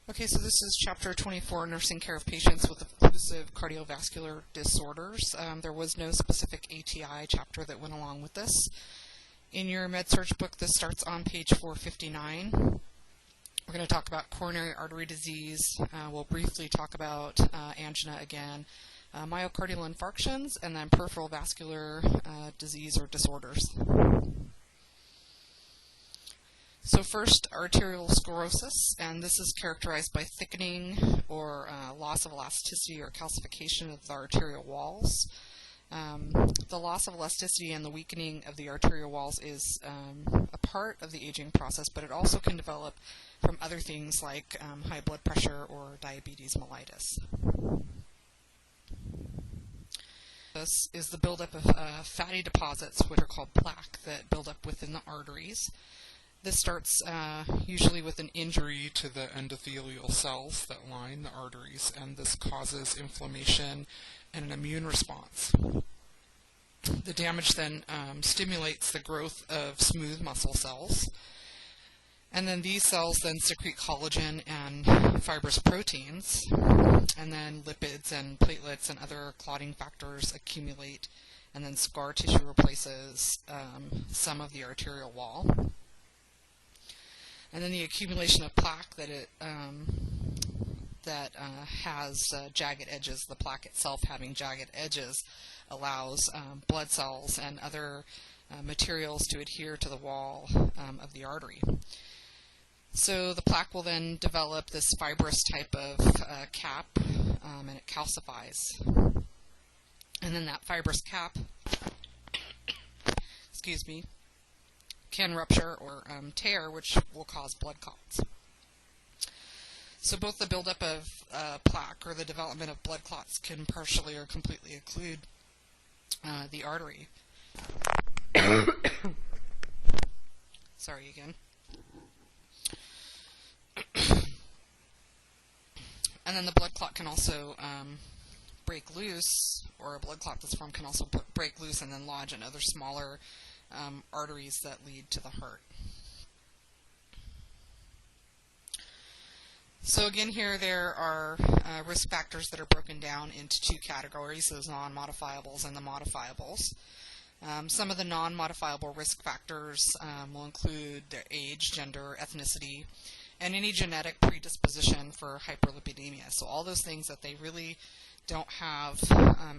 Okay, so this is Chapter 24, Nursing Care of Patients with Occlusive Cardiovascular Disorders. There was no specific ATI chapter that went along with this. In your med-surg book, this starts on page 459. We're going to talk about coronary artery disease. We'll briefly talk about angina again, myocardial infarctions, and then peripheral vascular disease or disorders. So first, arterial sclerosis, and this is characterized by thickening or loss of elasticity or calcification of the arterial walls. The loss of elasticity and the weakening of the arterial walls is a part of the aging process, but it also can develop from other things like high blood pressure or diabetes mellitus. This is the buildup of fatty deposits, which are called plaque, that build up within the arteries. This starts usually with an injury to the endothelial cells that line the arteries, and this causes inflammation and an immune response. The damage then stimulates the growth of smooth muscle cells, and then these cells then secrete collagen and fibrous proteins, and then lipids and platelets and other clotting factors accumulate, and then scar tissue replaces some of the arterial wall. And then the accumulation of plaque that has jagged edges, the plaque itself having jagged edges, allows blood cells and other materials to adhere to the wall of the artery. So the plaque will then develop this fibrous type of cap, and it calcifies. And then that fibrous cap, can rupture or tear, which will cause blood clots. So both the buildup of plaque or the development of blood clots can partially or completely occlude the artery. Sorry again. And then the blood clot can also break loose, or a blood clot that's formed can also break loose and then lodge in other smaller arteries that lead to the heart. So again, here there are risk factors that are broken down into two categories, those non-modifiables and the modifiables. Some of the non-modifiable risk factors will include their age, gender, ethnicity, and any genetic predisposition for hyperlipidemia. So all those things that they really don't have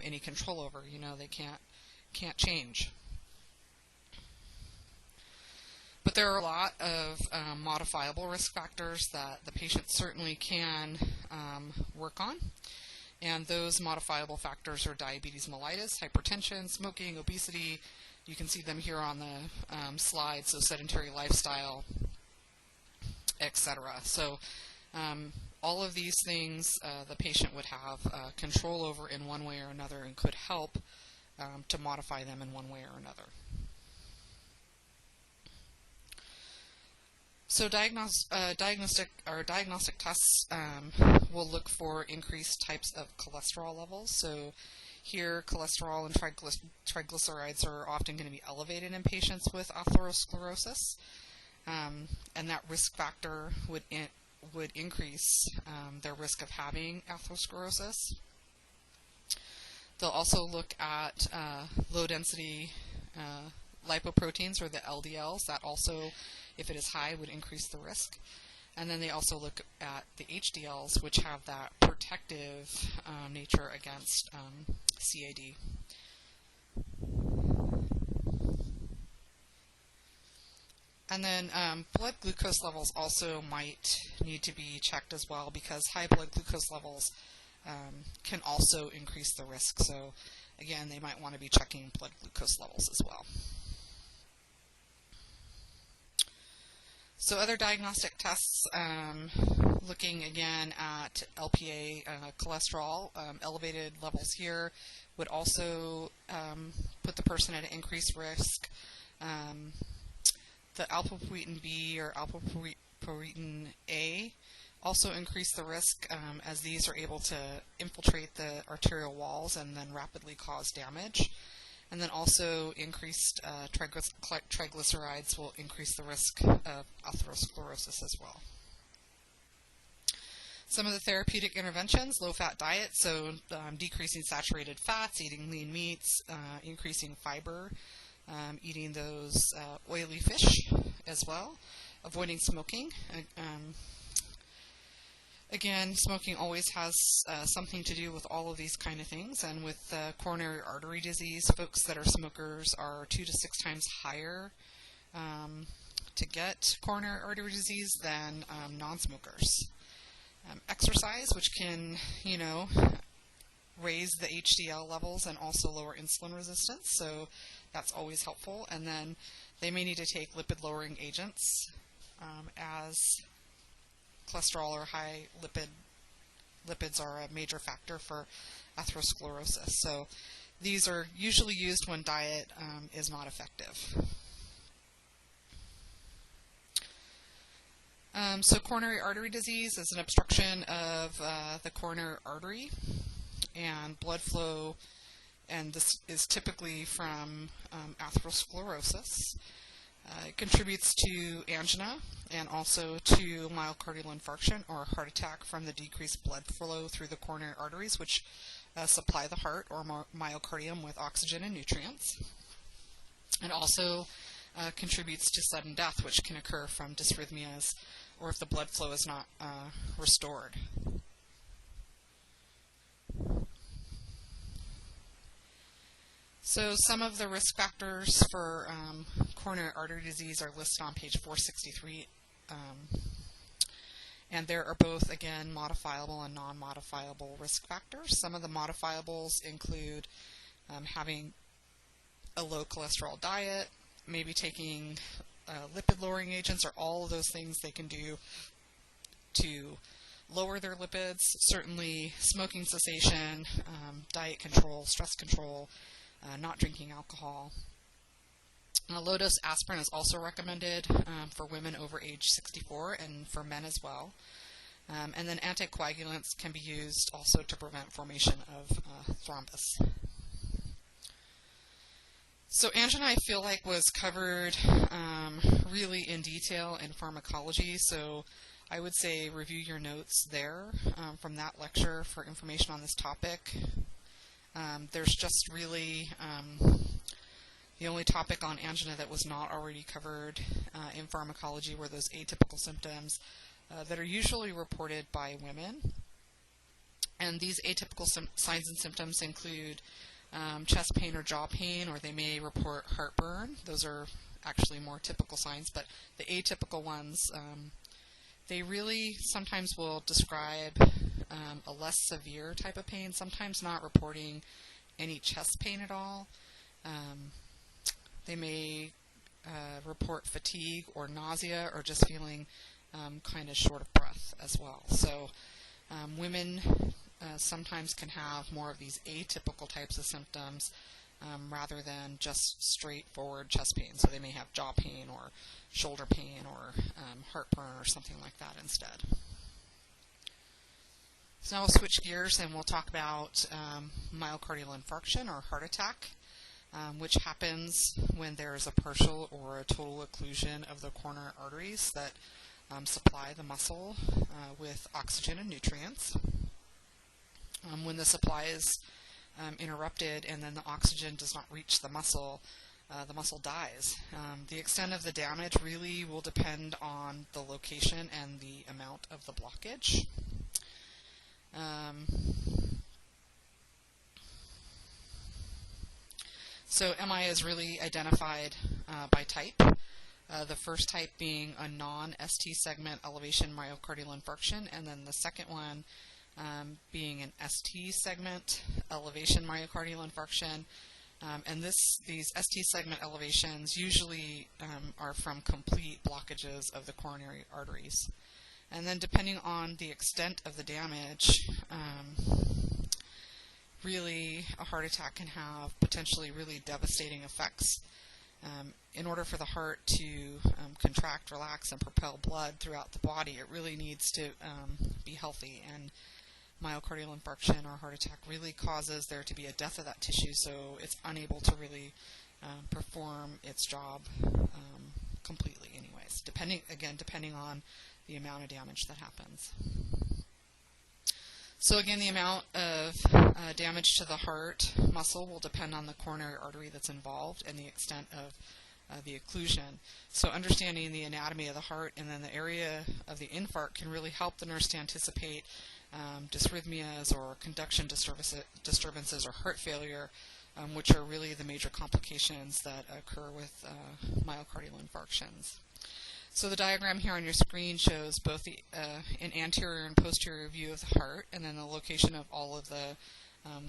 any control over, they can't change. But there are a lot of modifiable risk factors that the patient certainly can work on. And those modifiable factors are diabetes mellitus, hypertension, smoking, obesity. You can see them here on the slide, so sedentary lifestyle, etc. So all of these things the patient would have control over in one way or another and could help to modify them in one way or another. So diagnostic tests will look for increased types of cholesterol levels. So here, cholesterol and triglycerides are often going to be elevated in patients with atherosclerosis, and that risk factor would increase their risk of having atherosclerosis. They'll also look at low-density lipoproteins, or the LDLs. That also, if it is high, would increase the risk. And then they also look at the HDLs, which have that protective nature against CAD. And then blood glucose levels also might need to be checked as well, because high blood glucose levels can also increase the risk. So again, they might want to be checking blood glucose levels as well. So other diagnostic tests, looking again at LPA cholesterol, elevated levels here would also put the person at an increased risk. The alpha-protein B or alpha-protein A also increase the risk, as these are able to infiltrate the arterial walls and then rapidly cause damage. And then also increased triglycerides will increase the risk of atherosclerosis as well. Some of the therapeutic interventions: low-fat diet, so decreasing saturated fats, eating lean meats, increasing fiber, eating those oily fish as well, avoiding smoking. Again, smoking always has something to do with all of these kind of things, and with coronary artery disease, folks that are smokers are 2 to 6 times higher to get coronary artery disease than non-smokers. Exercise, which can, raise the HDL levels and also lower insulin resistance, so that's always helpful. And then they may need to take lipid-lowering agents as cholesterol or high lipids are a major factor for atherosclerosis. So these are usually used when diet is not effective. So coronary artery disease is an obstruction of the coronary artery, and blood flow, and this is typically from atherosclerosis. It contributes to angina and also to myocardial infarction or heart attack from the decreased blood flow through the coronary arteries, which supply the heart or myocardium with oxygen and nutrients. It also contributes to sudden death, which can occur from dysrhythmias or if the blood flow is not restored. So some of the risk factors for coronary artery disease are listed on page 463, and there are both, again, modifiable and non-modifiable risk factors. Some of the modifiables include having a low cholesterol diet, maybe taking lipid-lowering agents, or all of those things they can do to lower their lipids. Certainly smoking cessation, diet control, stress control, not drinking alcohol. Low-dose aspirin is also recommended for women over age 64 and for men as well. And then anticoagulants can be used also to prevent formation of thrombus. So angina, I feel like, was covered really in detail in pharmacology, so I would say review your notes there from that lecture for information on this topic. There's just really the only topic on angina that was not already covered in pharmacology were those atypical symptoms that are usually reported by women. And these atypical signs and symptoms include chest pain or jaw pain, or they may report heartburn. Those are actually more typical signs, but the atypical ones, they really sometimes will describe a less severe type of pain, sometimes not reporting any chest pain at all. They may report fatigue or nausea or just feeling kind of short of breath as well. So women sometimes can have more of these atypical types of symptoms rather than just straightforward chest pain. So they may have jaw pain or shoulder pain or heartburn or something like that instead. So now we'll switch gears and we'll talk about myocardial infarction or heart attack, which happens when there is a partial or a total occlusion of the coronary arteries that supply the muscle with oxygen and nutrients. When the supply is interrupted and then the oxygen does not reach the muscle dies. The extent of the damage really will depend on the location and the amount of the blockage. So MI is really identified by type. The first type being a non-ST segment elevation myocardial infarction, and then the second one being an ST segment elevation myocardial infarction. And these ST segment elevations usually are from complete blockages of the coronary arteries. And then depending on the extent of the damage, really a heart attack can have potentially really devastating effects. In order for the heart to contract, relax, and propel blood throughout the body, it really needs to be healthy. And myocardial infarction or heart attack really causes there to be a death of that tissue, so it's unable to really perform its job completely anyways, depending on the amount of damage that happens. So again, the amount of damage to the heart muscle will depend on the coronary artery that's involved and the extent of the occlusion. So understanding the anatomy of the heart and then the area of the infarct can really help the nurse to anticipate dysrhythmias or conduction disturbances or heart failure, which are really the major complications that occur with myocardial infarctions. So the diagram here on your screen shows both an anterior and posterior view of the heart, and then the location of all of the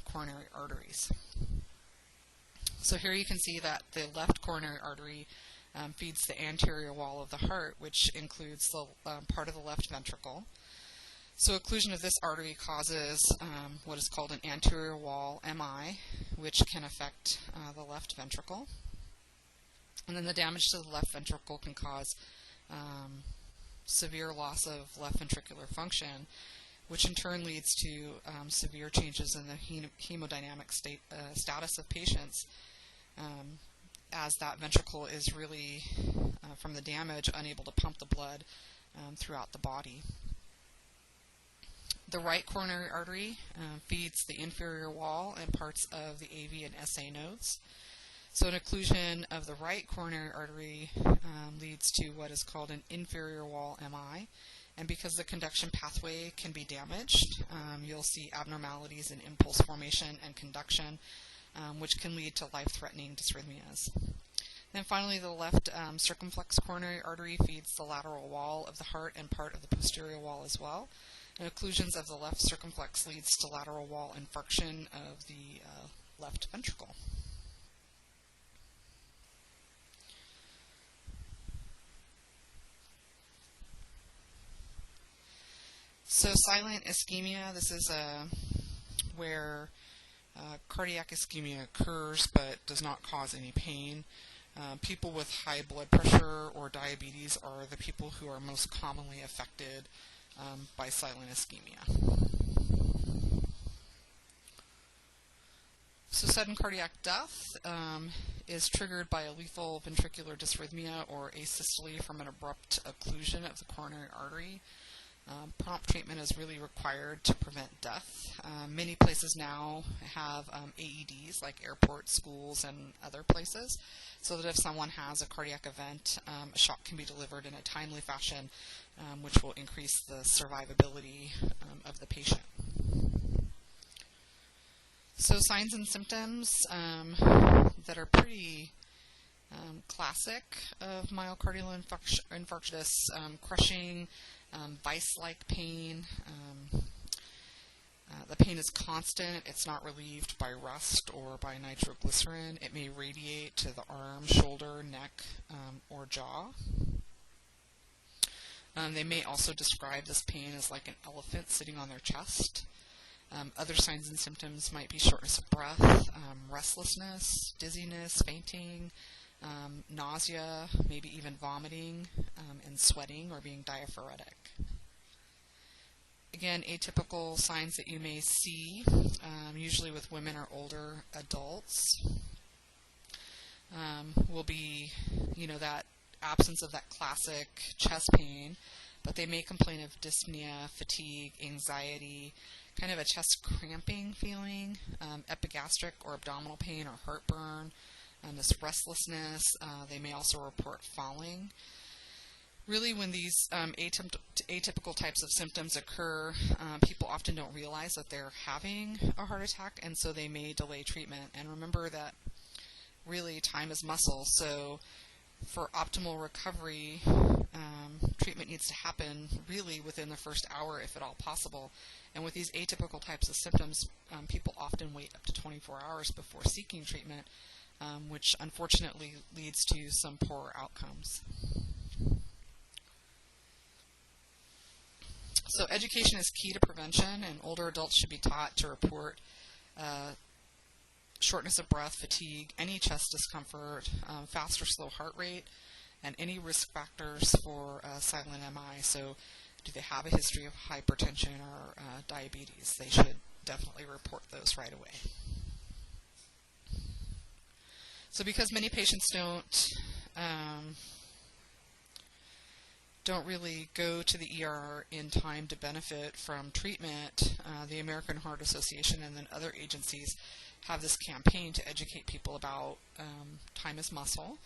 coronary arteries. So here you can see that the left coronary artery feeds the anterior wall of the heart, which includes the part of the left ventricle. So occlusion of this artery causes what is called an anterior wall MI, which can affect the left ventricle. And then the damage to the left ventricle can cause severe loss of left ventricular function, which in turn leads to severe changes in the hemodynamic status of patients, as that ventricle is really, from the damage, unable to pump the blood throughout the body. The right coronary artery feeds the inferior wall and parts of the AV and SA nodes. So an occlusion of the right coronary artery leads to what is called an inferior wall MI. And because the conduction pathway can be damaged, you'll see abnormalities in impulse formation and conduction, which can lead to life-threatening dysrhythmias. Then finally, the left circumflex coronary artery feeds the lateral wall of the heart and part of the posterior wall as well. And occlusions of the left circumflex leads to lateral wall infarction of the left ventricle. So silent ischemia, this is where cardiac ischemia occurs but does not cause any pain. People with high blood pressure or diabetes are the people who are most commonly affected by silent ischemia. So sudden cardiac death is triggered by a lethal ventricular dysrhythmia or asystole from an abrupt occlusion of the coronary artery. Prompt treatment is really required to prevent death. Many places now have AEDs, like airports, schools, and other places, so that if someone has a cardiac event, a shock can be delivered in a timely fashion, which will increase the survivability of the patient. So signs and symptoms that are pretty classic of myocardial infarctus, crushing, vice-like pain. The pain is constant. It's not relieved by rest or by nitroglycerin. It may radiate to the arm, shoulder, neck, or jaw. They may also describe this pain as like an elephant sitting on their chest. Other signs and symptoms might be shortness of breath, restlessness, dizziness, fainting, nausea, maybe even vomiting, and sweating or being diaphoretic. Again, atypical signs that you may see, usually with women or older adults, will be, that absence of that classic chest pain, but they may complain of dyspnea, fatigue, anxiety, kind of a chest cramping feeling, epigastric or abdominal pain or heartburn, this restlessness. They may also report falling. Really, when these atypical types of symptoms occur, people often don't realize that they're having a heart attack, and so they may delay treatment. And remember that really time is muscle, so for optimal recovery, treatment needs to happen really within the first hour, if at all possible. And with these atypical types of symptoms, people often wait up to 24 hours before seeking treatment, which unfortunately leads to some poor outcomes. So education is key to prevention, and older adults should be taught to report shortness of breath, fatigue, any chest discomfort, fast or slow heart rate, and any risk factors for silent MI. So do they have a history of hypertension or diabetes? They should definitely report those right away. So because many patients don't don't really go to the ER in time to benefit from treatment, the American Heart Association and then other agencies have this campaign to educate people about time is muscle.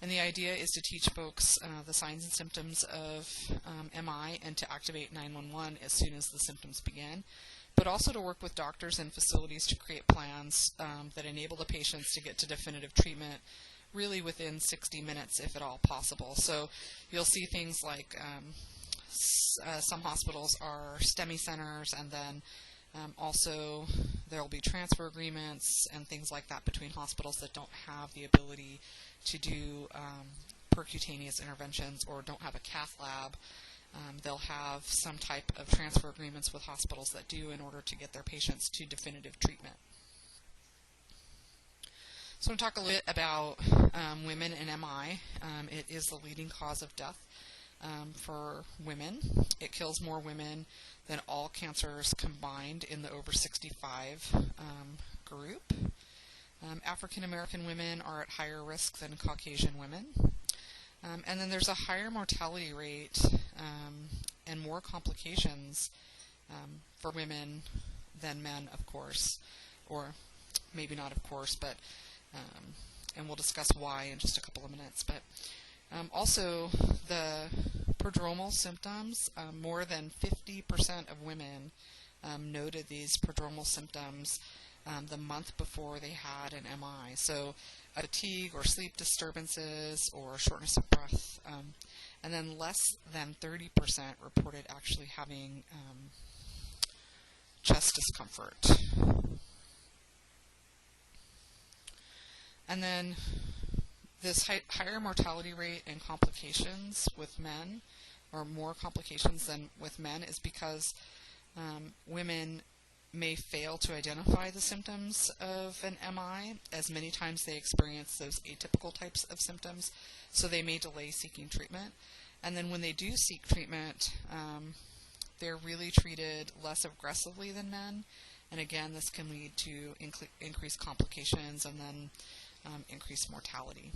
And the idea is to teach folks the signs and symptoms of MI and to activate 911 as soon as the symptoms begin, but also to work with doctors and facilities to create plans that enable the patients to get to definitive treatment really within 60 minutes, if at all possible. So you'll see things like some hospitals are STEMI centers, and then also there will be transfer agreements and things like that between hospitals that don't have the ability to do percutaneous interventions or don't have a cath lab. They'll have some type of transfer agreements with hospitals that do in order to get their patients to definitive treatment. So I'm going to talk a little bit about women and MI. It is the leading cause of death for women. It kills more women than all cancers combined in the over 65 group. African American women are at higher risk than Caucasian women. And then there's a higher mortality rate and more complications for women than men, of course, or maybe not of course, but and we'll discuss why in just a couple of minutes. But also the prodromal symptoms, more than 50% of women noted these prodromal symptoms the month before they had an MI. So fatigue or sleep disturbances or shortness of breath, and then less than 30% reported actually having chest discomfort. And then this higher mortality rate and complications with men, or more complications than with men, is because women may fail to identify the symptoms of an MI, as many times they experience those atypical types of symptoms, so they may delay seeking treatment. And then when they do seek treatment, they're really treated less aggressively than men, and again, this can lead to increased complications and then increased mortality.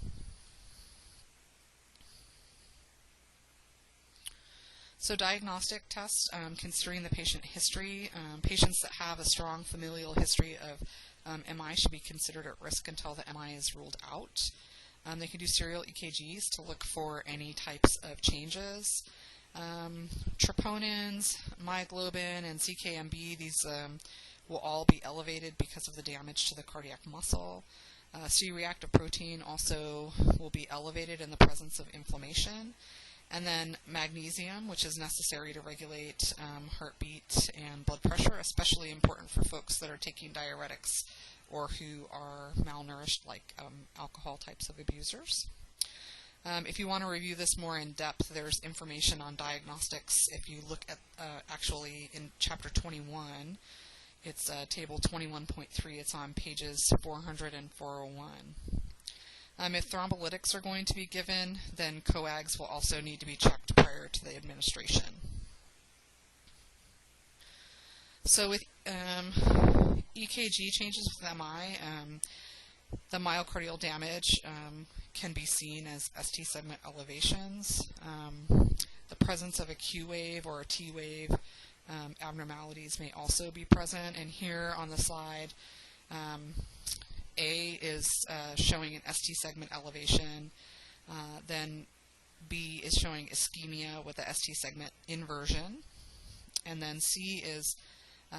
So diagnostic tests, considering the patient history, patients that have a strong familial history of MI should be considered at risk until the MI is ruled out. They can do serial EKGs to look for any types of changes. Troponins, myoglobin, and CKMB, these will all be elevated because of the damage to the cardiac muscle. C-reactive protein also will be elevated in the presence of inflammation. And then magnesium, which is necessary to regulate heartbeat and blood pressure, especially important for folks that are taking diuretics or who are malnourished, like alcohol types of abusers. If you want to review this more in depth, there's information on diagnostics. If you look at actually in Chapter 21, it's Table 21.3. It's on pages 400 and 401. If thrombolytics are going to be given, then coags will also need to be checked prior to the administration. So with EKG changes with MI, the myocardial damage can be seen as ST segment elevations. The presence of a Q wave or a T wave abnormalities may also be present. And here on the slide, A is showing an ST segment elevation, then B is showing ischemia with a ST segment inversion, and then C is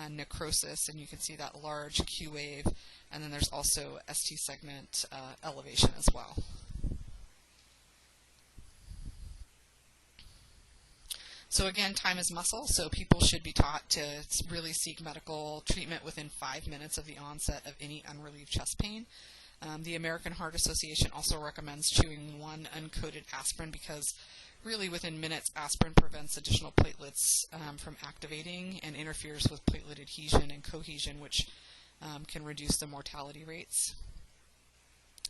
necrosis, and you can see that large Q wave, and then there's also ST segment elevation as well. So again, time is muscle, so people should be taught to really seek medical treatment within 5 minutes of the onset of any unrelieved chest pain. The American Heart Association also recommends chewing one uncoated aspirin because really within minutes aspirin prevents additional platelets from activating and interferes with platelet adhesion and cohesion, which can reduce the mortality rates.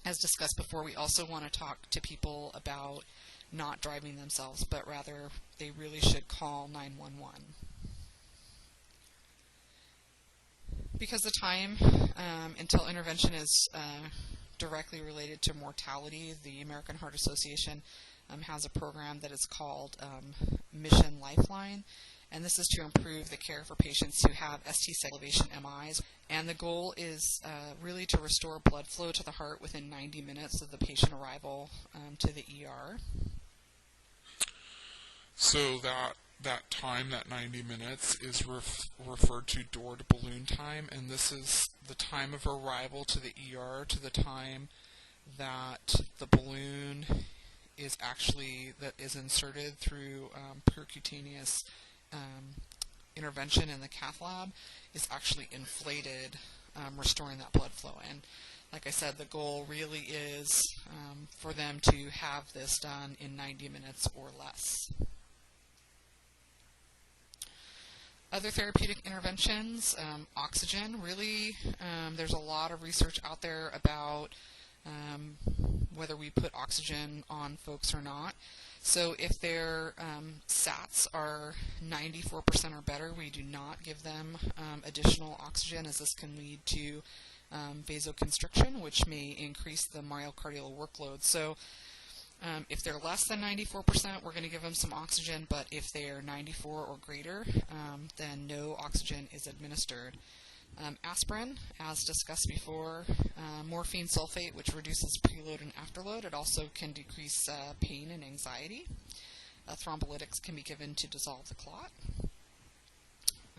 As discussed before, we also want to talk to people about not driving themselves, but rather they really should call 911. Because the time until intervention is directly related to mortality, the American Heart Association has a program that is called Mission Lifeline, and this is to improve the care for patients who have ST site elevation MIs. And the goal is really to restore blood flow to the heart within 90 minutes of the patient arrival to the ER. So that time, that 90 minutes, is referred to door to balloon time, and this is the time of arrival to the ER to the time that the balloon is inserted through percutaneous intervention in the cath lab, is actually inflated, restoring that blood flow. And like I said, the goal really is for them to have this done in 90 minutes or less. Other therapeutic interventions, oxygen. Really, there's a lot of research out there about whether we put oxygen on folks or not. So if their SATs are 94% or better, we do not give them additional oxygen, as this can lead to vasoconstriction, which may increase the myocardial workload. So if they're less than 94%, we're going to give them some oxygen, but if they're 94 or greater, then no oxygen is administered. Aspirin, as discussed before, morphine sulfate, which reduces preload and afterload. It also can decrease pain and anxiety. Thrombolytics can be given to dissolve the clot.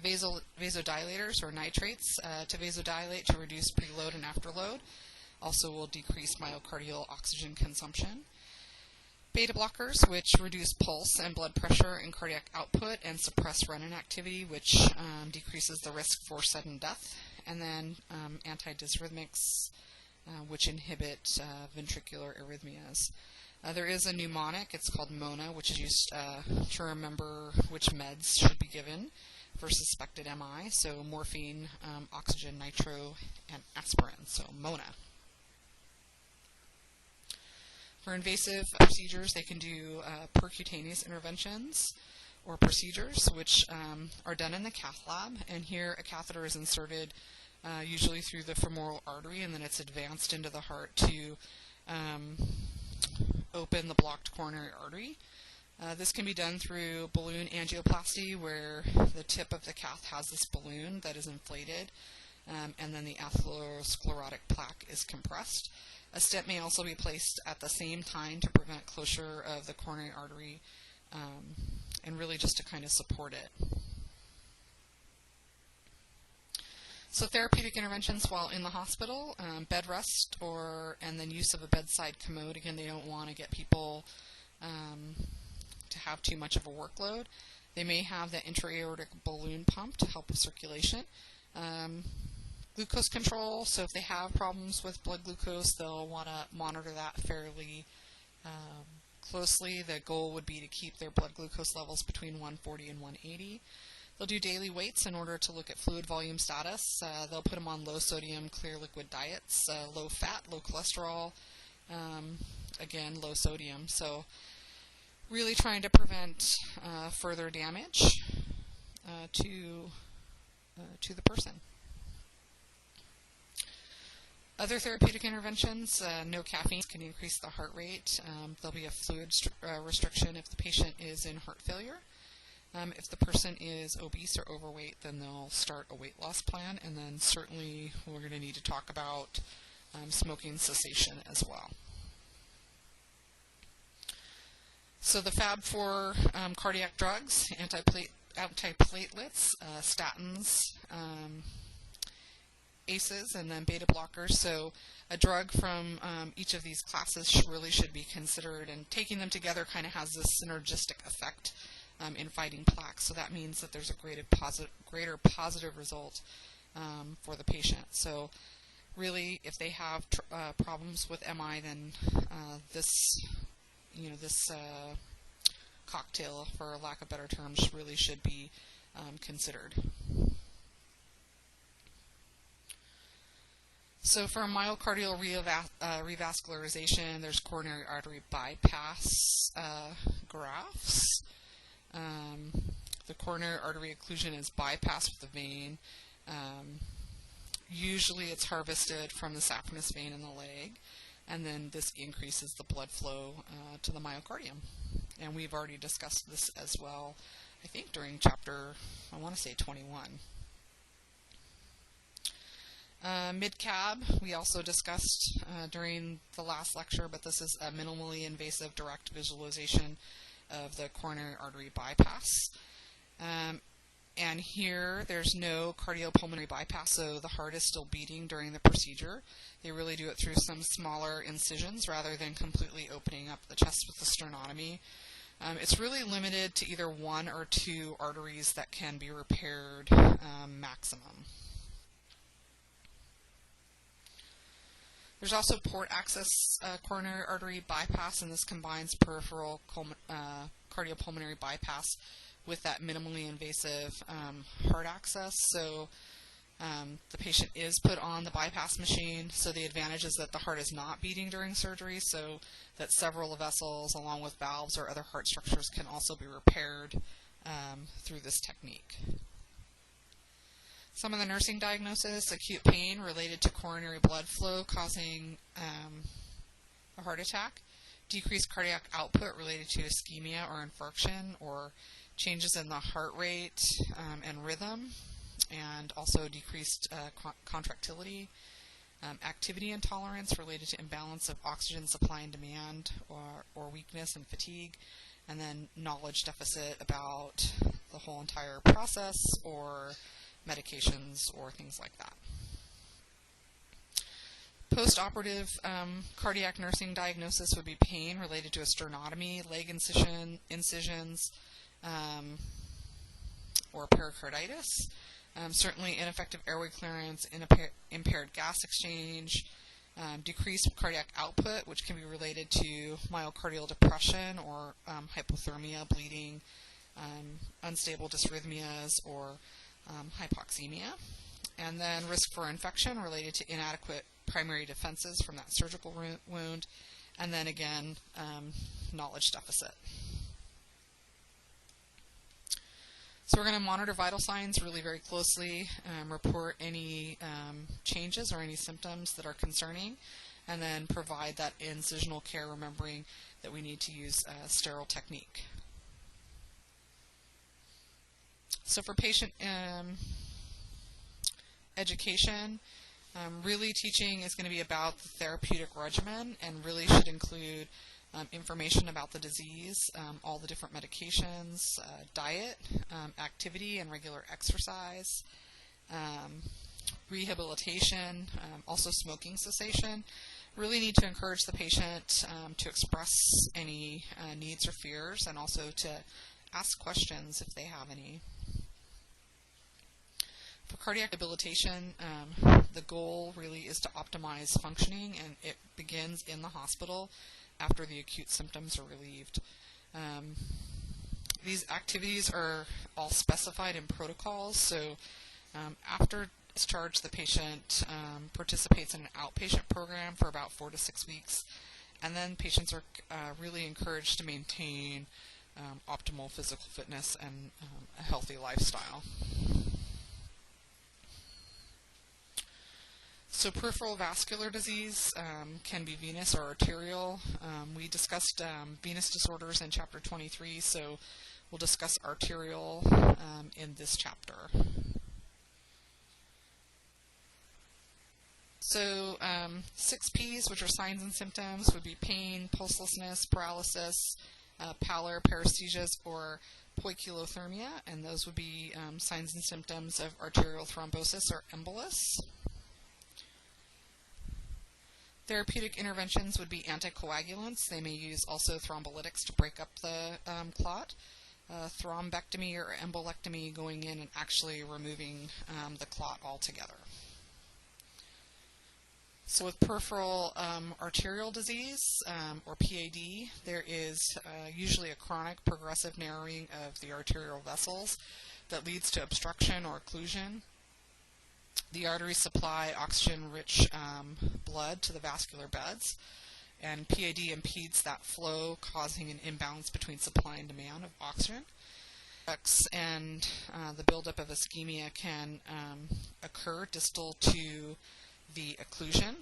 Vasodilators or nitrates to vasodilate to reduce preload and afterload. Also will decrease myocardial oxygen consumption. Beta blockers, which reduce pulse and blood pressure and cardiac output and suppress renin activity, which decreases the risk for sudden death. And then antidysrhythmics, which inhibit ventricular arrhythmias. There is a mnemonic, it's called MONA, which is used to remember which meds should be given for suspected MI. So morphine, oxygen, nitro, and aspirin. So MONA. For invasive procedures, they can do percutaneous interventions or procedures, which are done in the cath lab. And here a catheter is inserted usually through the femoral artery, and then it's advanced into the heart to open the blocked coronary artery. This can be done through balloon angioplasty, where the tip of the cath has this balloon that is inflated, and then the atherosclerotic plaque is compressed. A stent may also be placed at the same time to prevent closure of the coronary artery, and really just to kind of support it. So therapeutic interventions while in the hospital, bed rest and then use of a bedside commode. Again, they don't want to get people to have too much of a workload. They may have the intra-aortic balloon pump to help with circulation. Glucose control, so if they have problems with blood glucose, they'll want to monitor that fairly closely. The goal would be to keep their blood glucose levels between 140 and 180. They'll do daily weights in order to look at fluid volume status. They'll put them on low sodium, clear liquid diets, low fat, low cholesterol, again, low sodium. So really trying to prevent further damage to the person. Other therapeutic interventions, no caffeine can increase the heart rate. There'll be a fluid restriction if the patient is in heart failure. If the person is obese or overweight, then they'll start a weight loss plan, and then certainly we're going to need to talk about smoking cessation as well. So the fab for cardiac drugs, antiplatelets, statins, ACEs, and then beta blockers. So a drug from each of these classes really should be considered, and taking them together kind of has this synergistic effect in fighting plaques. So that means that there's a greater positive result for the patient. So really, if they have problems with MI, then this cocktail, for lack of better terms, really should be considered. So for myocardial revascularization, there's coronary artery bypass grafts. The coronary artery occlusion is bypassed with the vein. Usually it's harvested from the saphenous vein in the leg. and then this increases the blood flow to the myocardium. And we've already discussed this as well, I think during chapter, I want to say 21. MIDCAB, we also discussed during the last lecture, but this is a minimally invasive direct visualization of the coronary artery bypass. And here, there's no cardiopulmonary bypass, so the heart is still beating during the procedure. They really do it through some smaller incisions rather than completely opening up the chest with the sternotomy. It's really limited to either 1 or 2 arteries that can be repaired maximum. There's also port access coronary artery bypass, and this combines peripheral cardiopulmonary bypass with that minimally invasive heart access. So the patient is put on the bypass machine, so the advantage is that the heart is not beating during surgery, so that several vessels along with valves or other heart structures can also be repaired through this technique. Some of the nursing diagnoses: acute pain related to coronary blood flow causing a heart attack, decreased cardiac output related to ischemia or infarction, or changes in the heart rate and rhythm, and also decreased contractility, activity intolerance related to imbalance of oxygen supply and demand, or weakness and fatigue, and then knowledge deficit about the whole entire process or medications or things like that. Postoperative cardiac nursing diagnosis would be pain related to a sternotomy, leg incisions, or pericarditis. Certainly ineffective airway clearance, impaired gas exchange, decreased cardiac output, which can be related to myocardial depression or hypothermia, bleeding, unstable dysrhythmias, or hypoxemia. And then risk for infection related to inadequate primary defenses from that surgical wound. And then again, knowledge deficit. So we're going to monitor vital signs really very closely, report any changes or any symptoms that are concerning, and then provide that incisional care, remembering that we need to use a sterile technique. So for patient education, really teaching is going to be about the therapeutic regimen and really should include information about the disease, all the different medications, diet, activity and regular exercise, rehabilitation, also smoking cessation. Really need to encourage the patient to express any needs or fears, and also to ask questions if they have any. For cardiac rehabilitation, the goal really is to optimize functioning, and it begins in the hospital after the acute symptoms are relieved. These activities are all specified in protocols, so after discharge, the patient participates in an outpatient program for about 4 to 6 weeks, and then patients are really encouraged to maintain optimal physical fitness and a healthy lifestyle. So peripheral vascular disease can be venous or arterial. We discussed venous disorders in chapter 23, so we'll discuss arterial in this chapter. So 6 Ps, which are signs and symptoms, would be pain, pulselessness, paralysis, pallor, paresthesias, or poikilothermia, and those would be signs and symptoms of arterial thrombosis or embolus. Therapeutic interventions would be anticoagulants. They may use also thrombolytics to break up the clot. Thrombectomy or embolectomy, going in and actually removing the clot altogether. So with peripheral arterial disease, or PAD, there is usually a chronic progressive narrowing of the arterial vessels that leads to obstruction or occlusion. The arteries supply oxygen-rich blood to the vascular beds, and PAD impedes that flow, causing an imbalance between supply and demand of oxygen. And the buildup of ischemia can occur distal to the occlusion.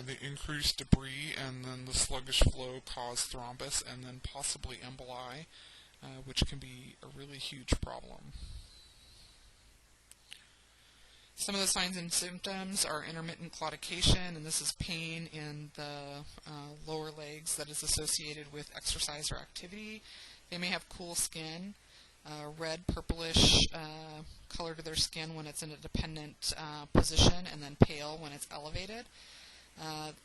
The increased debris and then the sluggish flow cause thrombus and then possibly emboli, which can be a really huge problem. Some of the signs and symptoms are intermittent claudication, and this is pain in the lower legs that is associated with exercise or activity. They may have cool skin, red, purplish color to their skin when it's in a dependent position, and then pale when it's elevated.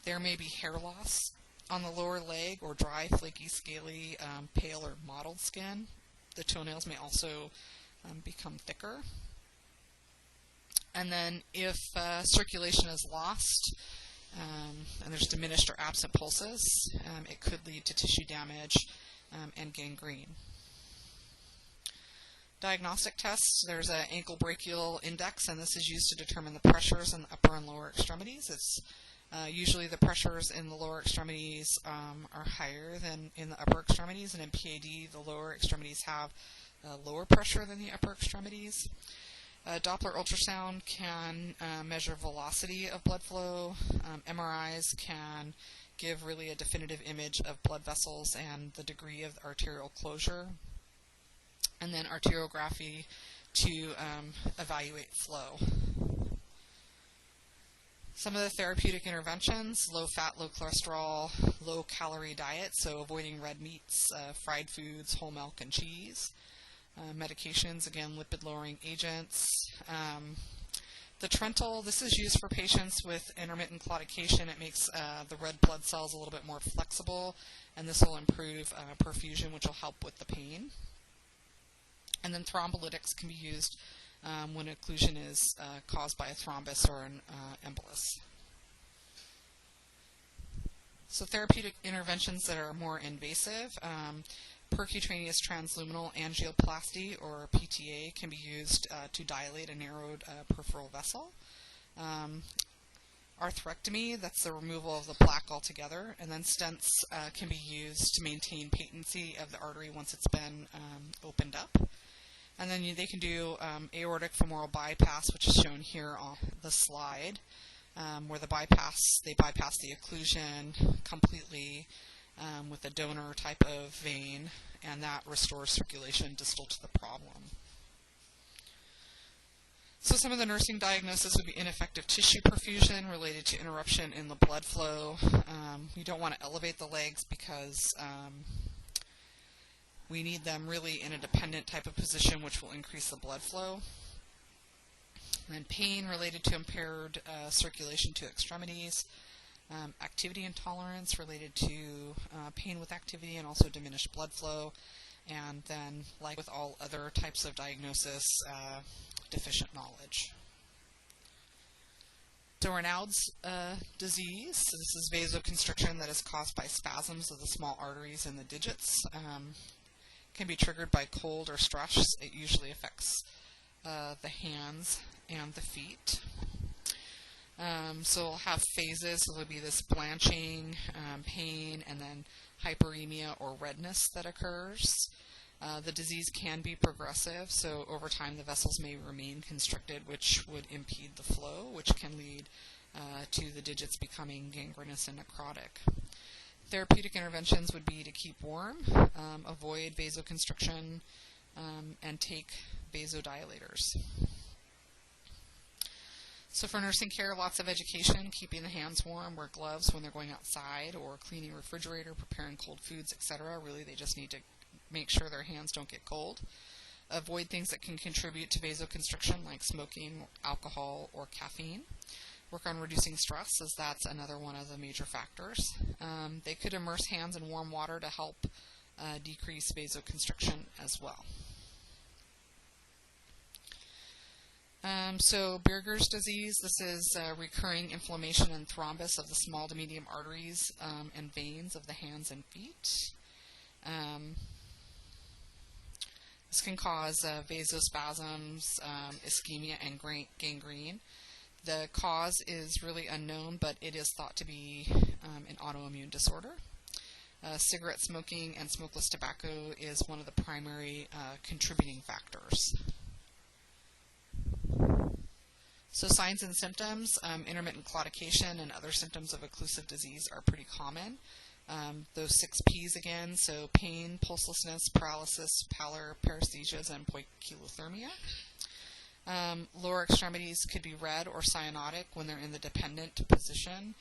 There may be hair loss on the lower leg, or dry, flaky, scaly, pale or mottled skin. The toenails may also become thicker. And then if circulation is lost and there's diminished or absent pulses, it could lead to tissue damage and gangrene. Diagnostic tests, there's an ankle brachial index, and this is used to determine the pressures in the upper and lower extremities. It's usually the pressures in the lower extremities are higher than in the upper extremities, and in PAD the lower extremities have lower pressure than the upper extremities. Doppler ultrasound can measure velocity of blood flow. MRIs can give really a definitive image of blood vessels and the degree of arterial closure. And then arteriography to evaluate flow. Some of the therapeutic interventions: low fat, low cholesterol, low calorie diet, so avoiding red meats, fried foods, whole milk, and cheese. Medications, again, lipid-lowering agents. The Trental, this is used for patients with intermittent claudication. It makes the red blood cells a little bit more flexible, and this will improve perfusion, which will help with the pain. And then thrombolytics can be used when occlusion is caused by a thrombus or an embolus. So therapeutic interventions that are more invasive: percutaneous transluminal angioplasty, or PTA, can be used to dilate a narrowed peripheral vessel. Arthrectomy, that's the removal of the plaque altogether, and then stents can be used to maintain patency of the artery once it's been opened up. And then they can do aortic femoral bypass, which is shown here on the slide, where they bypass the occlusion completely with a donor type of vein, and that restores circulation distal to the problem. So some of the nursing diagnoses would be ineffective tissue perfusion related to interruption in the blood flow. We don't want to elevate the legs because we need them really in a dependent type of position, which will increase the blood flow. And then pain related to impaired circulation to extremities. Activity intolerance related to pain with activity and also diminished blood flow. And then, like with all other types of diagnosis, deficient knowledge. So Raynaud's disease, so this is vasoconstriction that is caused by spasms of the small arteries in the digits. Can be triggered by cold or stress. It usually affects the hands and the feet. So we'll have phases. So there'll be this blanching, pain, and then hyperemia or redness that occurs. The disease can be progressive, so over time the vessels may remain constricted, which would impede the flow, which can lead to the digits becoming gangrenous and necrotic. Therapeutic interventions would be to keep warm, avoid vasoconstriction, and take vasodilators. So for nursing care, lots of education, keeping the hands warm, wear gloves when they're going outside, or cleaning a refrigerator, preparing cold foods, etc. Really, they just need to make sure their hands don't get cold. Avoid things that can contribute to vasoconstriction, like smoking, alcohol, or caffeine. Work on reducing stress, as that's another one of the major factors. They could immerse hands in warm water to help decrease vasoconstriction as well. So Buerger's disease, this is recurring inflammation and thrombus of the small to medium arteries and veins of the hands and feet. This can cause vasospasms, ischemia, and gangrene. The cause is really unknown, but it is thought to be an autoimmune disorder. Cigarette smoking and smokeless tobacco is one of the primary contributing factors. So signs and symptoms, intermittent claudication and other symptoms of occlusive disease are pretty common. Those 6 P's again, so pain, pulselessness, paralysis, pallor, paresthesias, and poikilothermia. Lower extremities could be red or cyanotic when they're in the dependent position,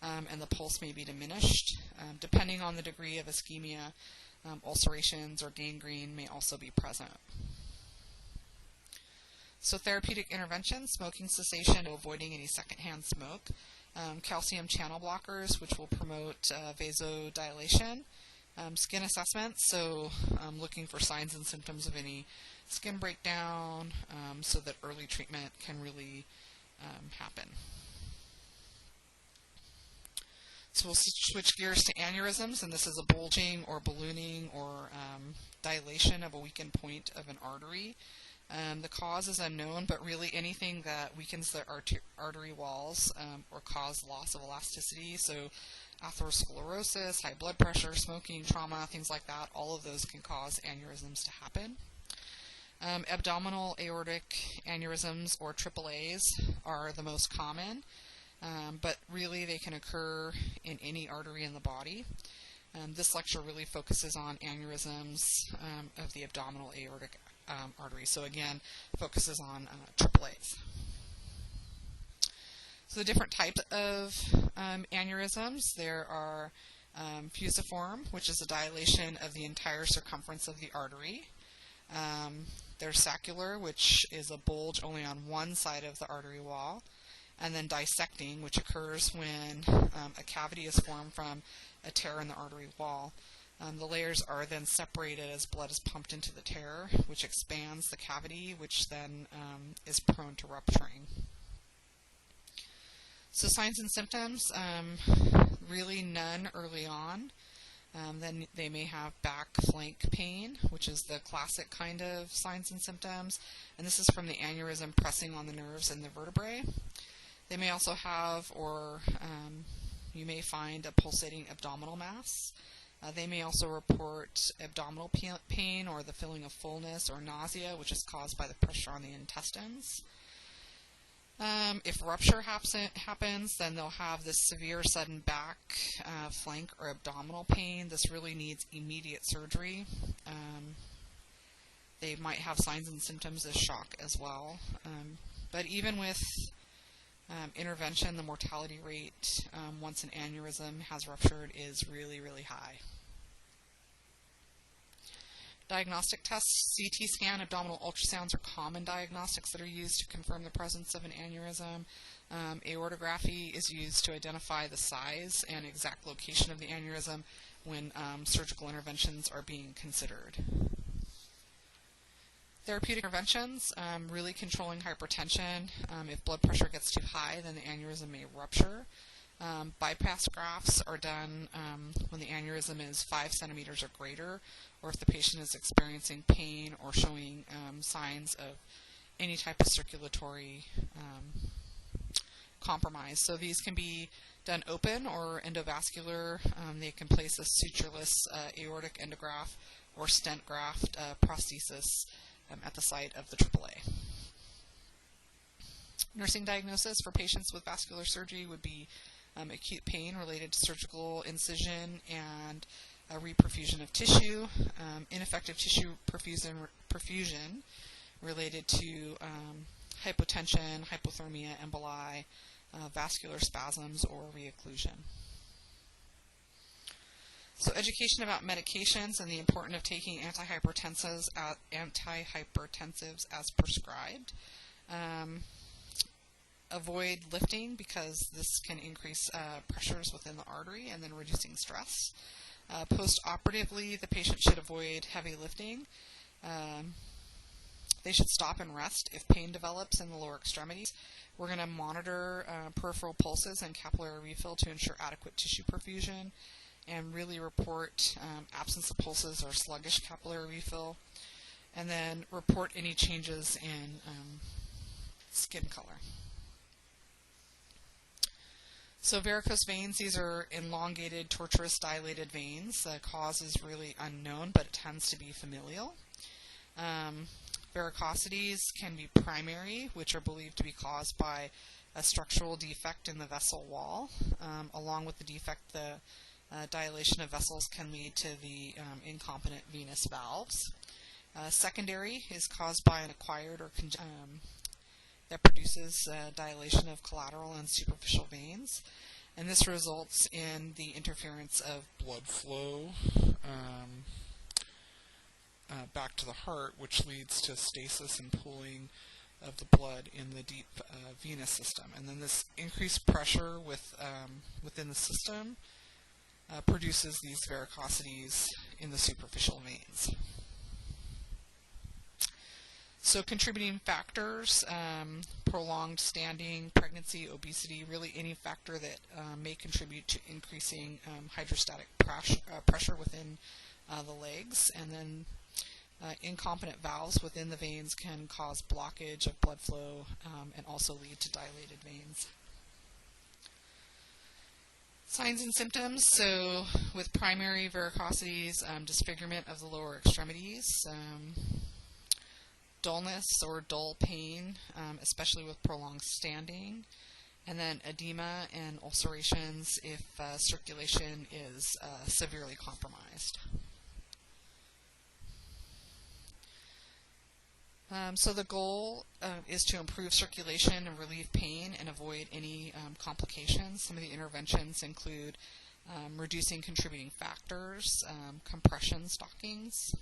and the pulse may be diminished. Depending on the degree of ischemia, ulcerations or gangrene may also be present. So therapeutic intervention, smoking cessation, avoiding any secondhand smoke, calcium channel blockers, which will promote vasodilation, skin assessments, so looking for signs and symptoms of any skin breakdown so that early treatment can really happen. So we'll switch gears to aneurysms, and this is a bulging or ballooning or dilation of a weakened point of an artery. The cause is unknown, but really anything that weakens the artery walls or cause loss of elasticity, so atherosclerosis, high blood pressure, smoking, trauma, things like that, all of those can cause aneurysms to happen. Abdominal aortic aneurysms, or AAAs, are the most common, but really they can occur in any artery in the body. This lecture really focuses on aneurysms of the abdominal aortic artery. So again, focuses on AAAs. So the different types of aneurysms, there are fusiform, which is a dilation of the entire circumference of the artery. There's saccular, which is a bulge only on one side of the artery wall. And then dissecting, which occurs when a cavity is formed from a tear in the artery wall. The layers are then separated as blood is pumped into the tear, which expands the cavity, which then is prone to rupturing. So signs and symptoms, really none early on. Then they may have back flank pain, which is the classic kind of signs and symptoms. And this is from the aneurysm pressing on the nerves and the vertebrae. They may also have, or you may find, a pulsating abdominal mass. They may also report abdominal pain or the feeling of fullness or nausea, which is caused by the pressure on the intestines. If rupture happens, then they'll have this severe sudden back, flank, or abdominal pain. This really needs immediate surgery. They might have signs and symptoms of shock as well. But even with intervention, the mortality rate once an aneurysm has ruptured is really, really high. Diagnostic tests, CT scan, abdominal ultrasounds are common diagnostics that are used to confirm the presence of an aneurysm. Aortography is used to identify the size and exact location of the aneurysm when surgical interventions are being considered. Therapeutic interventions, really controlling hypertension. If blood pressure gets too high, then the aneurysm may rupture. Bypass grafts are done when the aneurysm is 5 centimeters or greater, or if the patient is experiencing pain or showing signs of any type of circulatory compromise. So these can be done open or endovascular. They can place a sutureless aortic endograft or stent graft prosthesis at the site of the AAA. Nursing diagnosis for patients with vascular surgery would be acute pain related to surgical incision and reperfusion of tissue, ineffective tissue perfusion related to hypotension, hypothermia, emboli, vascular spasms, or reocclusion. So education about medications and the importance of taking antihypertensives as prescribed. Avoid lifting because this can increase pressures within the artery and then reducing stress. Post-operatively, the patient should avoid heavy lifting. They should stop and rest if pain develops in the lower extremities. We're going to monitor peripheral pulses and capillary refill to ensure adequate tissue perfusion, and really report absence of pulses or sluggish capillary refill, and then report any changes in skin color. So varicose veins, these are elongated, tortuous, dilated veins. The cause is really unknown, but it tends to be familial. Varicosities can be primary, which are believed to be caused by a structural defect in the vessel wall. Along with the defect, the dilation of vessels can lead to the incompetent venous valves. Secondary is caused by an acquired or that produces dilation of collateral and superficial veins, and this results in the interference of blood flow back to the heart, which leads to stasis and pooling of the blood in the deep venous system. And then this increased pressure within the system produces these varicosities in the superficial veins. So contributing factors, prolonged standing, pregnancy, obesity, really any factor that may contribute to increasing hydrostatic pressure within the legs. And then incompetent valves within the veins can cause blockage of blood flow and also lead to dilated veins. Signs and symptoms, so with primary varicosities, disfigurement of the lower extremities, dullness or dull pain, especially with prolonged standing, and then edema and ulcerations if circulation is severely compromised. So the goal is to improve circulation and relieve pain and avoid any complications. Some of the interventions include reducing contributing factors, compression stockings.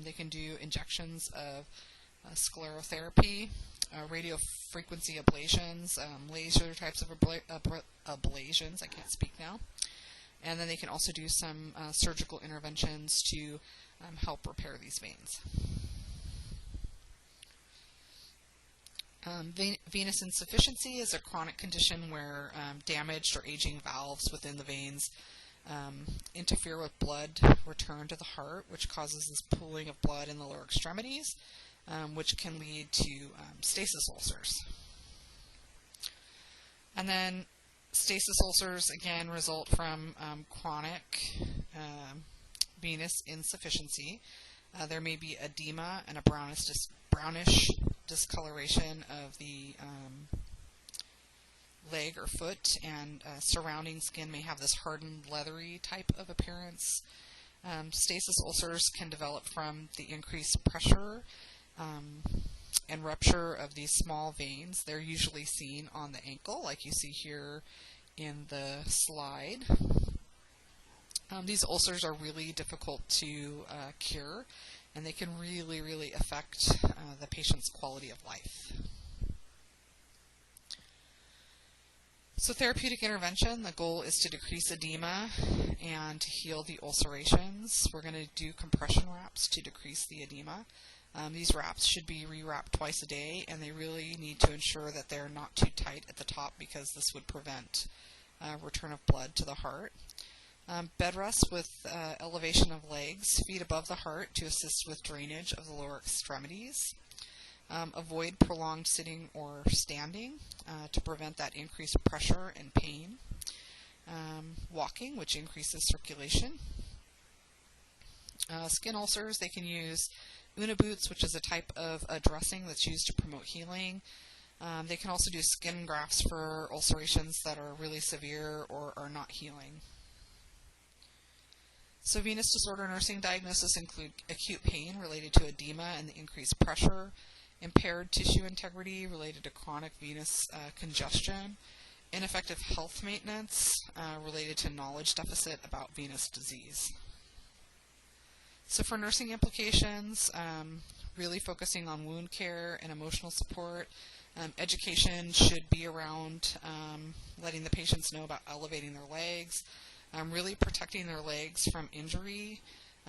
They can do injections of sclerotherapy, radiofrequency ablations, laser types of ablations, I can't speak now. And then they can also do some surgical interventions to help repair these veins. Venous insufficiency is a chronic condition where damaged or aging valves within the veins interfere with blood return to the heart, which causes this pooling of blood in the lower extremities, which can lead to stasis ulcers. And then stasis ulcers, again, result from chronic venous insufficiency. There may be edema and a brownish discoloration of the leg or foot, and surrounding skin may have this hardened, leathery type of appearance. Stasis ulcers can develop from the increased pressure and rupture of these small veins. They're usually seen on the ankle, like you see here in the slide. These ulcers are really difficult to cure, and they can really, really affect the patient's quality of life. So therapeutic intervention, the goal is to decrease edema and to heal the ulcerations. We're going to do compression wraps to decrease the edema. These wraps should be rewrapped twice a day, and they really need to ensure that they're not too tight at the top, because this would prevent return of blood to the heart. Bed rest with elevation of legs, feet above the heart to assist with drainage of the lower extremities. Avoid prolonged sitting or standing to prevent that increased pressure and pain. Walking, which increases circulation. Skin ulcers, they can use Una boots, which is a type of dressing that's used to promote healing. They can also do skin grafts for ulcerations that are really severe or are not healing. So venous disorder nursing diagnoses include acute pain related to edema and the increased pressure, impaired tissue integrity related to chronic venous congestion, ineffective health maintenance related to knowledge deficit about venous disease. So for nursing implications, really focusing on wound care and emotional support. Education should be around letting the patients know about elevating their legs, really protecting their legs from injury.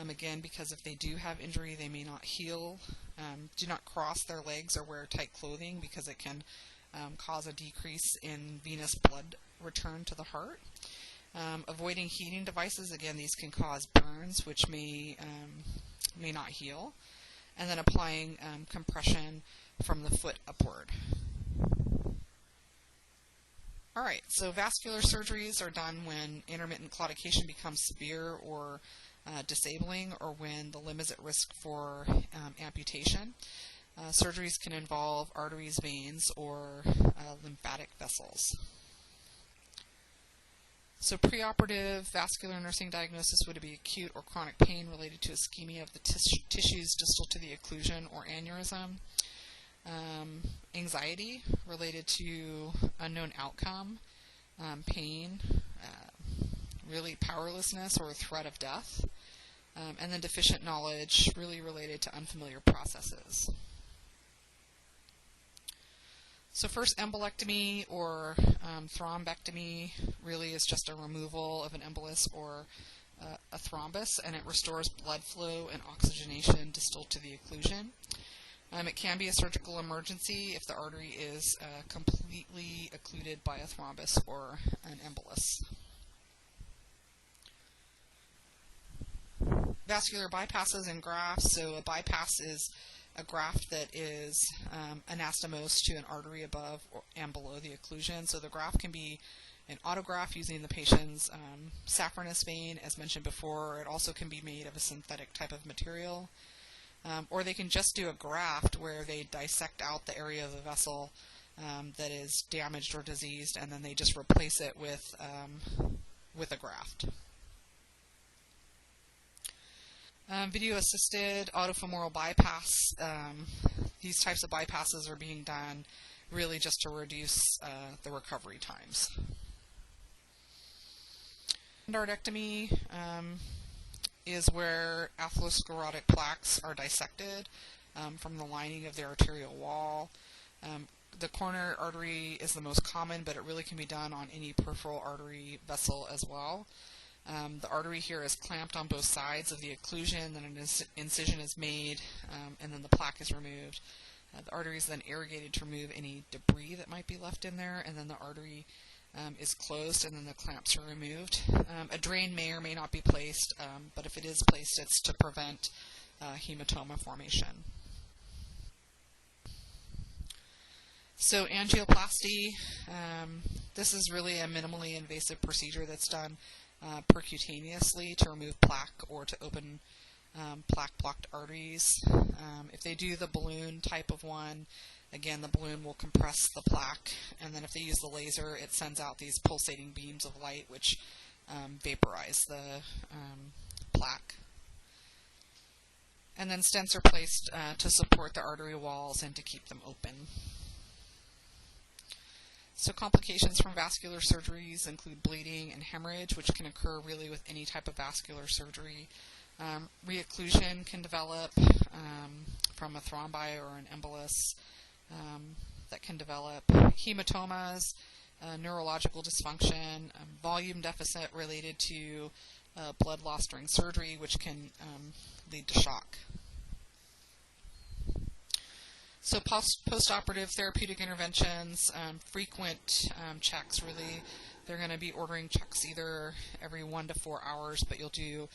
Again, because if they do have injury, they may not heal. Do not cross their legs or wear tight clothing, because it can cause a decrease in venous blood return to the heart. Avoiding heating devices, again, these can cause burns, which may not heal. And then applying compression from the foot upward. All right, so vascular surgeries are done when intermittent claudication becomes severe or disabling, or when the limb is at risk for amputation. Surgeries can involve arteries, veins, or lymphatic vessels. So preoperative vascular nursing diagnosis would be acute or chronic pain related to ischemia of the tissues distal to the occlusion or aneurysm. Anxiety related to unknown outcome, pain, really powerlessness or threat of death, and then deficient knowledge really related to unfamiliar processes. So first, embolectomy or thrombectomy really is just a removal of an embolus or a thrombus, and it restores blood flow and oxygenation distal to the occlusion. It can be a surgical emergency if the artery is completely occluded by a thrombus or an embolus. Vascular bypasses and grafts. So a bypass is a graft that is anastomosed to an artery above and below the occlusion. So the graft can be an autograft using the patient's saphenous vein, as mentioned before. It also can be made of a synthetic type of material. Or they can just do a graft where they dissect out the area of the vessel that is damaged or diseased, and then they just replace it with a graft. Video-assisted autofemoral bypass. These types of bypasses are being done really just to reduce the recovery times. Endarterectomy is where atherosclerotic plaques are dissected from the lining of the arterial wall. The coronary artery is the most common, but it really can be done on any peripheral artery vessel as well. The artery here is clamped on both sides of the occlusion, then an incision is made, and then the plaque is removed. The artery is then irrigated to remove any debris that might be left in there, and then the artery is closed, and then the clamps are removed. A drain may or may not be placed, but if it is placed, it's to prevent hematoma formation. So angioplasty, this is really a minimally invasive procedure that's done percutaneously to remove plaque or to open plaque-blocked arteries. If they do the balloon type of one, again, the balloon will compress the plaque, and then if they use the laser, it sends out these pulsating beams of light which vaporize the plaque. And then stents are placed to support the artery walls and to keep them open. So complications from vascular surgeries include bleeding and hemorrhage, which can occur really with any type of vascular surgery. Reocclusion can develop from a thrombi or an embolus that can develop. Hematomas, neurological dysfunction, volume deficit related to blood loss during surgery, which can lead to shock. So postoperative therapeutic interventions, frequent checks really. They're going to be ordering checks either every 1 to 4 hours, but you'll do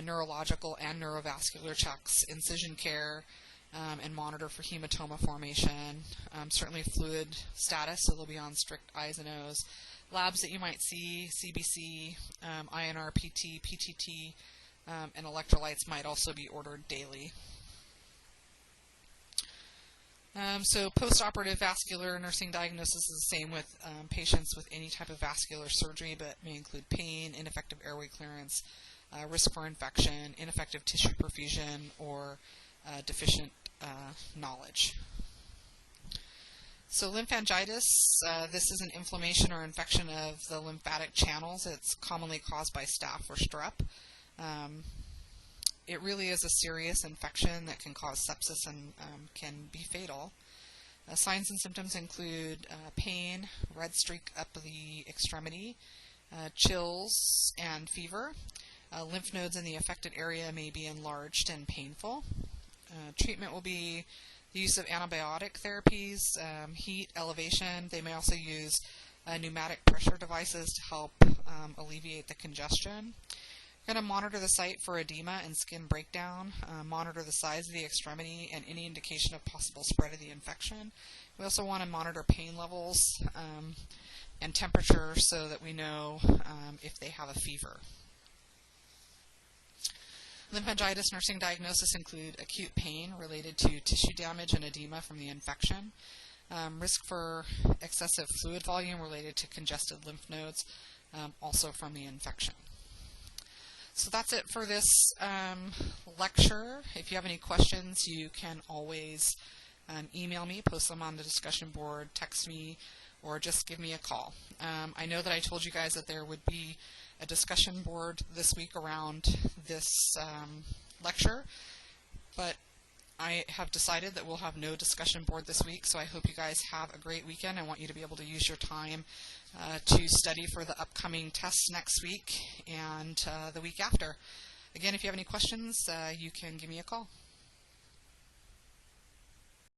neurological and neurovascular checks, incision care, and monitor for hematoma formation. Certainly fluid status, so they'll be on strict I's and O's. Labs that you might see, CBC, INR, PT, PTT, and electrolytes might also be ordered daily. So postoperative vascular nursing diagnosis is the same with patients with any type of vascular surgery, but may include pain, ineffective airway clearance, risk for infection, ineffective tissue perfusion, or deficient knowledge. So lymphangitis, this is an inflammation or infection of the lymphatic channels. It's commonly caused by staph or strep. It really is a serious infection that can cause sepsis and can be fatal. Signs and symptoms include pain, red streak up the extremity, chills, and fever. Lymph nodes in the affected area may be enlarged and painful. Treatment will be the use of antibiotic therapies, heat, elevation. They may also use pneumatic pressure devices to help alleviate the congestion. We're going to monitor the site for edema and skin breakdown, monitor the size of the extremity and any indication of possible spread of the infection. We also want to monitor pain levels and temperature so that we know if they have a fever. Lymphangitis nursing diagnosis include acute pain related to tissue damage and edema from the infection, risk for excessive fluid volume related to congested lymph nodes, also from the infection. So that's it for this lecture. If you have any questions, you can always email me, post them on the discussion board, text me, or just give me a call. I know that I told you guys that there would be a discussion board this week around this lecture, but I have decided that we'll have no discussion board this week, so I hope you guys have a great weekend. I want you to be able to use your time to study for the upcoming tests next week and the week after. Again, if you have any questions, you can give me a call.